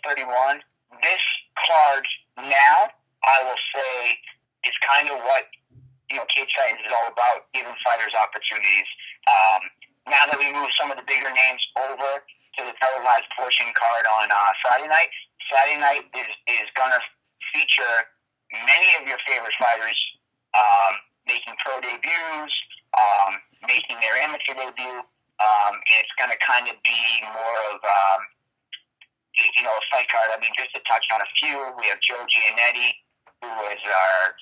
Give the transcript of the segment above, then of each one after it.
31. This card now, I will say, is kind of what Cage Titans is all about, giving fighters opportunities. Now that we move some of the bigger names over to the televised portion card on Friday night is going to feature many of your favorite fighters making pro debuts, making their amateur debut, and it's going to kind of be more of a fight card. I mean, just to touch on a few, we have Joe Giannetti, who is our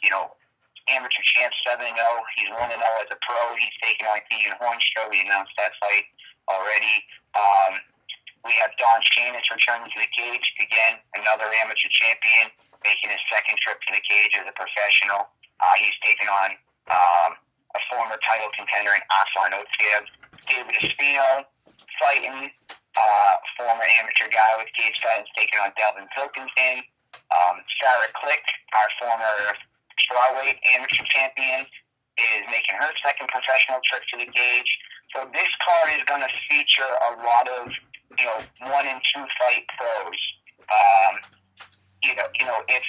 amateur champ, 7-0. He's 1-0 as a pro. He's taking on Keegan Hornstra. We announced that fight already. We have Don Shamus returning to the cage. Again, another amateur champion, making his second trip to the cage as a professional. He's taking on a former title contender in Aslan Otiev. David Espino fighting former amateur guy with Cage Titans, taking on Delvin Pilkington. Sarah Click, our former flyweight amateur champion, is making her second professional trip to the cage. So this card is going to feature a lot of 1 and 2 fight pros.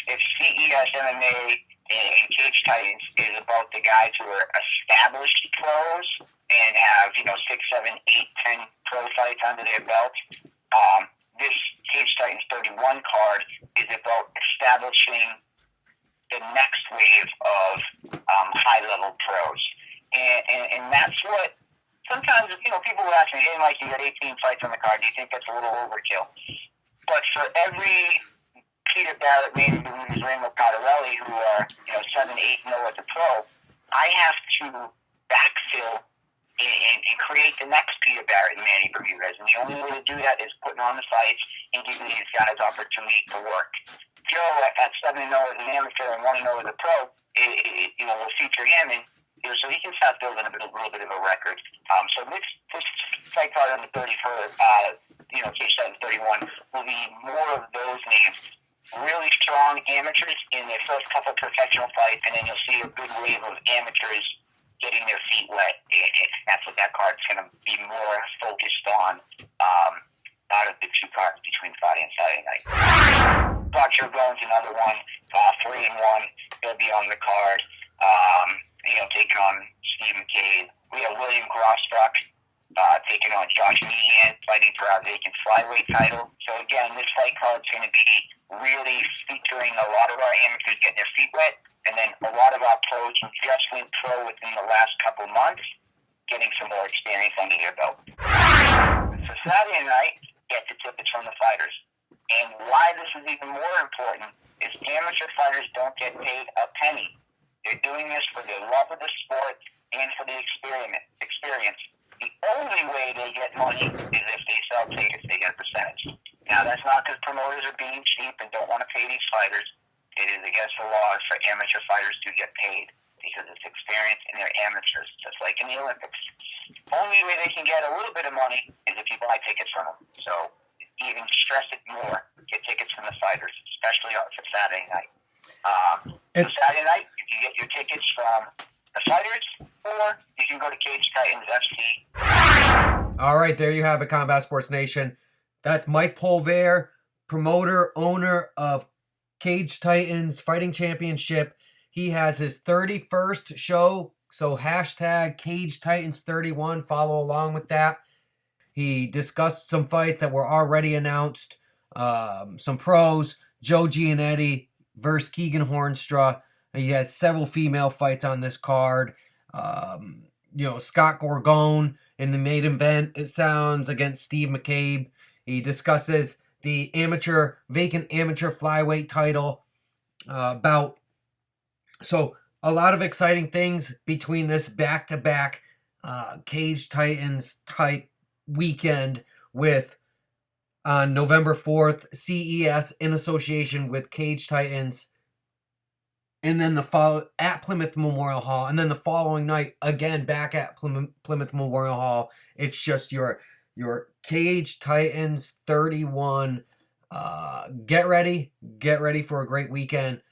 If CES MMA and Cage Titans is about the guys who are established pros and have 6, 7, 8, 10 pro fights under their belt, this Cage Titans 31 card is about establishing the next wave of high-level pros. And that's what, sometimes, people will ask me, hey, Mike, you got 18 fights on the card. Do you think that's a little overkill? But for every Peter Barrett, Manny Bermudez, Remo Cardarelli, who are 7, 8, 0 as a pro, I have to backfill and create the next Peter Barrett and Manny Bermudez. And the only way to do that is putting on the fights and giving these guys opportunity to work. Joe at 7-0 as an amateur and 1-0 as a pro, will feature him, and so he can start building a little bit of a record. So this fight card on the 31st, Cage Titans 31, will be more of those names. Really strong amateurs in their first couple professional fights, and then you'll see a good wave of amateurs getting their feet wet. And that's what that card's going to be more focused on out of the 2 cards between Friday and Saturday night. Roger Bones, another one, 3-1. He'll be on the card, taking on Steve McCabe. We have William Grosstruck taking on Josh Meehan, fighting for our vacant flyweight title. So again, this fight card's going to be really featuring a lot of our amateurs getting their feet wet, and then a lot of our pros who just went pro within the last couple months getting some more experience under their belt. So Saturday night, get the tickets from the fighters. And why this is even more important is amateur fighters don't get paid a penny. They're doing this for their love of the sport and for the experience. The only way they get money is if they sell tickets, they get a percentage. Now, that's not because promoters are being cheap and don't want to pay these fighters. It is against the law for amateur fighters to get paid because it's experience and they're amateurs, just like in the Olympics. Only way they can get a little bit of money is if you buy tickets from them. So even stress it more. Get tickets from the fighters, especially for Saturday night. So Saturday night, you can get your tickets from the fighters, or you can go to Cage Titans FC. All right, there you have it, Combat Sports Nation. That's Mike Polvere, promoter, owner of Cage Titans Fighting Championship. He has his 31st show, so hashtag Cage Titans 31. Follow along with that. He discussed some fights that were already announced. Some pros, Joe Giannetti versus Keegan Hornstra. He has several female fights on this card. Scott Gorgone in the main event, it sounds, against Steve McCabe. He discusses the vacant amateur flyweight title bout. So a lot of exciting things between this back-to-back Cage Titans type weekend with on November 4th, CES in association with Cage Titans, and then at Plymouth Memorial Hall, and then the following night, again, back at Plymouth Memorial Hall. It's just your Cage Titans 31. Get ready for a great weekend.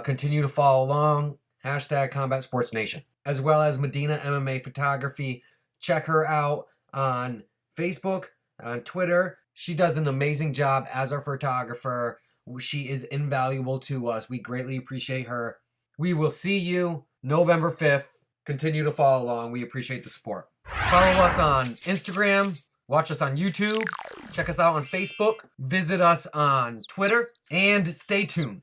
Continue to follow along. Hashtag Combat Sports Nation. As well as Medina MMA Photography. Check her out on Facebook, on Twitter. She does an amazing job as our photographer. She is invaluable to us. We greatly appreciate her. We will see you November 5th. Continue to follow along. We appreciate the support. Follow us on Instagram. Watch us on YouTube. Check us out on Facebook. Visit us on Twitter. And stay tuned.